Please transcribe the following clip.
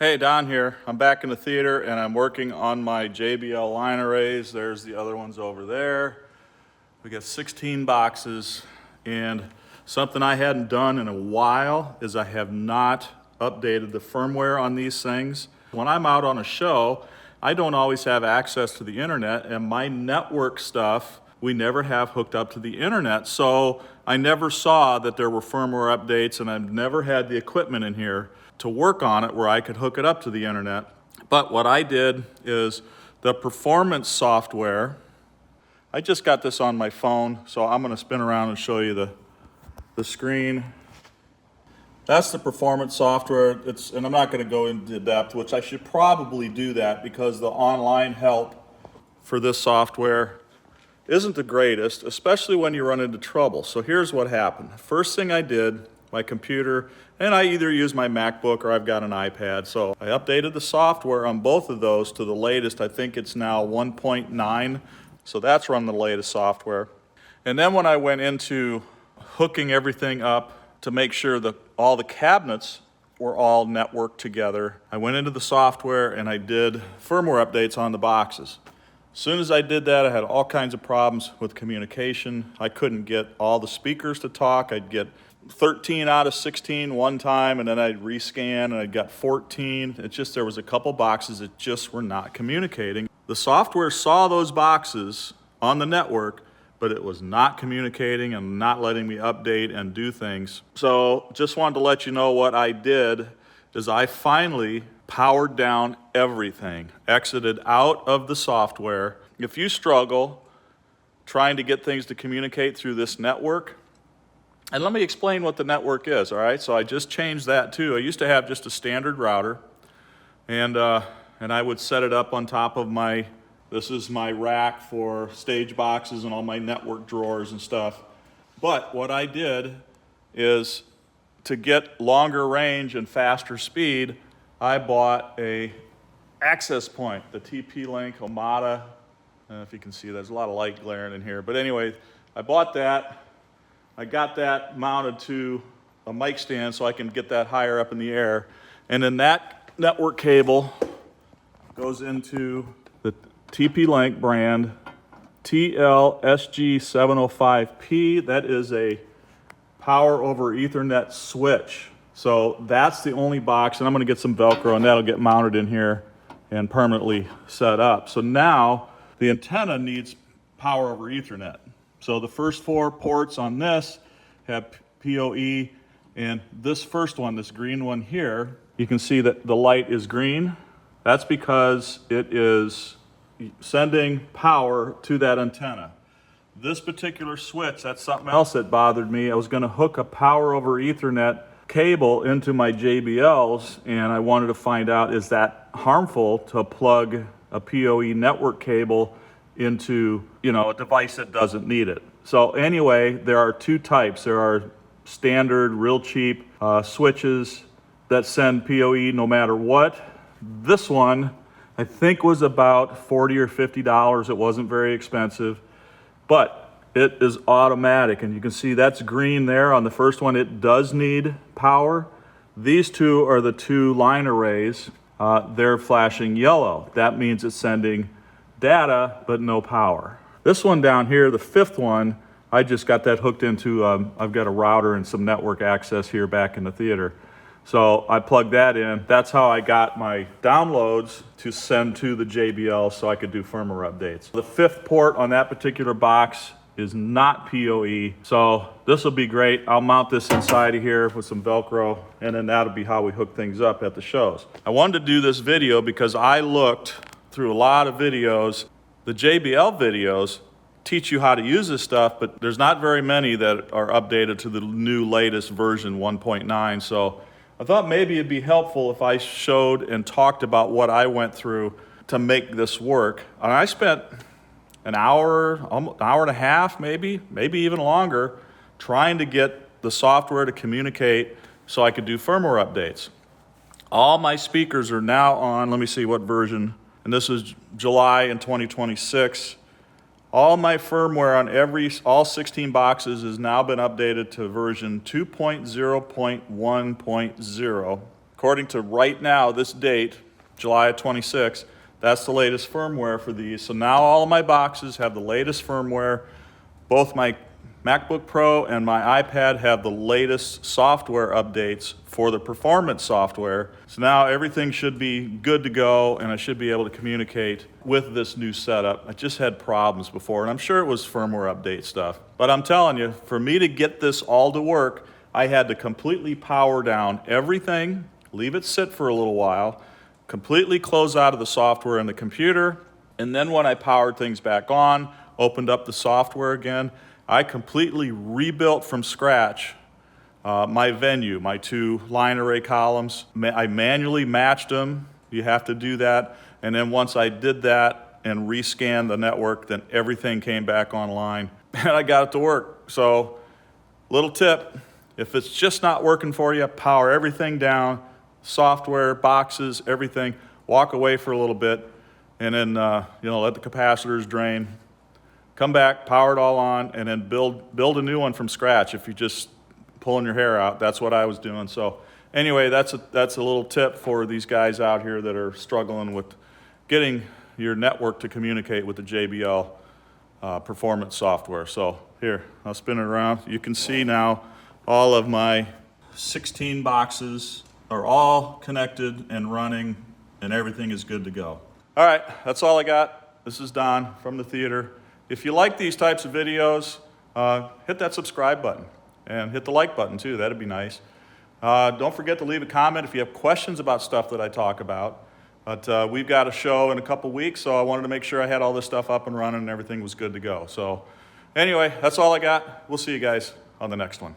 Hey, Don here. I'm back in the theater and I'm working on my JBL line arrays. There's the other ones over there. We got 16 boxes, and something I hadn't done in a while is I have not updated the firmware on these things. When I'm out on a show, I don't always have access to the internet, and my network stuff we never have hooked up to the internet, so I never saw that there were firmware updates, and I've never had the equipment in here to work on it where I could hook it up to the internet. But what I did is the performance software, I just got this on my phone, so I'm gonna spin around and show you the screen. That's the performance software. And I'm not gonna go into depth, which I should probably do that because the online help for this software isn't the greatest, especially when you run into trouble. So here's what happened. First thing I did, my computer, and I either use my MacBook or I've got an iPad. So I updated the software on both of those to the latest. I think it's now 1.9. So that's run the latest software. And then when I went into hooking everything up to make sure that all the cabinets were all networked together, I went into the software and I did firmware updates on the boxes. As soon as I did that, I had all kinds of problems with communication. I couldn't get all the speakers to talk. I'd get 13 out of 16 one time, and then I'd rescan and I'd got 14. It's just there was a couple boxes that just were not communicating. The software saw those boxes on the network, but it was not communicating and not letting me update and do things. So just wanted to let you know what I did is I finally powered down everything, exited out of the software. If you struggle trying to get things to communicate through this network, and let me explain what the network is, all right? So I just changed that too. I used to have just a standard router, and I would set it up on top of this is my rack for stage boxes and all my network drawers and stuff. But what I did is to get longer range and faster speed, I bought a access point, the TP-Link Omada. I don't know if you can see, there's a lot of light glaring in here. But anyway, I bought that. I got that mounted to a mic stand so I can get that higher up in the air. And then that network cable goes into the TP-Link brand TLSG705P. That is a power over Ethernet switch. So that's the only box, and I'm gonna get some Velcro and that'll get mounted in here and permanently set up. So now the antenna needs power over Ethernet. So the first 4 ports on this have PoE, and this first one, this green one here, you can see that the light is green. That's because it is sending power to that antenna. This particular switch, that's something else that bothered me. I was gonna hook a power over Ethernet cable into my JBLs, and I wanted to find out, is that harmful to plug a PoE network cable into, a device that doesn't need it. So anyway, there are 2 types. There are standard, real cheap switches that send PoE no matter what. This one, I think, was about $40 or $50. It wasn't very expensive, but it is automatic, and you can see that's green there on the first one. It does need power. These 2 are the 2 line arrays. They're flashing yellow. That means it's sending data, but no power. This one down here, the 5th one, I just got that hooked into, I've got a router and some network access here back in the theater. So I plugged that in. That's how I got my downloads to send to the JBL so I could do firmware updates. The 5th port on that particular box is not PoE, so this will be great. I'll mount this inside of here with some Velcro, and then that'll be how we hook things up at the shows. I wanted to do this video because I looked through a lot of videos. The JBL videos teach you how to use this stuff, but there's not very many that are updated to the new latest version 1.9. So I thought maybe it'd be helpful if I showed and talked about what I went through to make this work. And I spent an hour, an hour and a half, maybe even longer, trying to get the software to communicate so I could do firmware updates. All my speakers are now on, let me see what version, and this is July in 2026. All my firmware on all 16 boxes has now been updated to version 2.0.1.0. Of according to right now, this date, July 26, that's the latest firmware for these. So now all of my boxes have the latest firmware. Both my MacBook Pro and my iPad have the latest software updates for the performance software. So now everything should be good to go, and I should be able to communicate with this new setup. I just had problems before, and I'm sure it was firmware update stuff. But I'm telling you, for me to get this all to work, I had to completely power down everything, leave it sit for a little while, completely close out of the software in the computer, and then when I powered things back on, opened up the software again, I completely rebuilt from scratch my venue, my two line array columns. I manually matched them. You have to do that. And then once I did that and rescanned the network, then everything came back online and I got it to work. So, little tip, if it's just not working for you, power everything down, software, boxes, everything, walk away for a little bit, and then let the capacitors drain. Come back, power it all on, and then build a new one from scratch. If you're just pulling your hair out, that's what I was doing. So anyway, that's a little tip for these guys out here that are struggling with getting your network to communicate with the JBL Performance software. So here, I'll spin it around. You can see now all of my 16 boxes are all connected and running, and everything is good to go. All right, that's all I got. This is Don from the theater. If you like these types of videos, hit that subscribe button and hit the like button too. That'd be nice. Don't forget to leave a comment if you have questions about stuff that I talk about. But we've got a show in a couple weeks, so I wanted to make sure I had all this stuff up and running and everything was good to go. So anyway, that's all I got. We'll see you guys on the next one.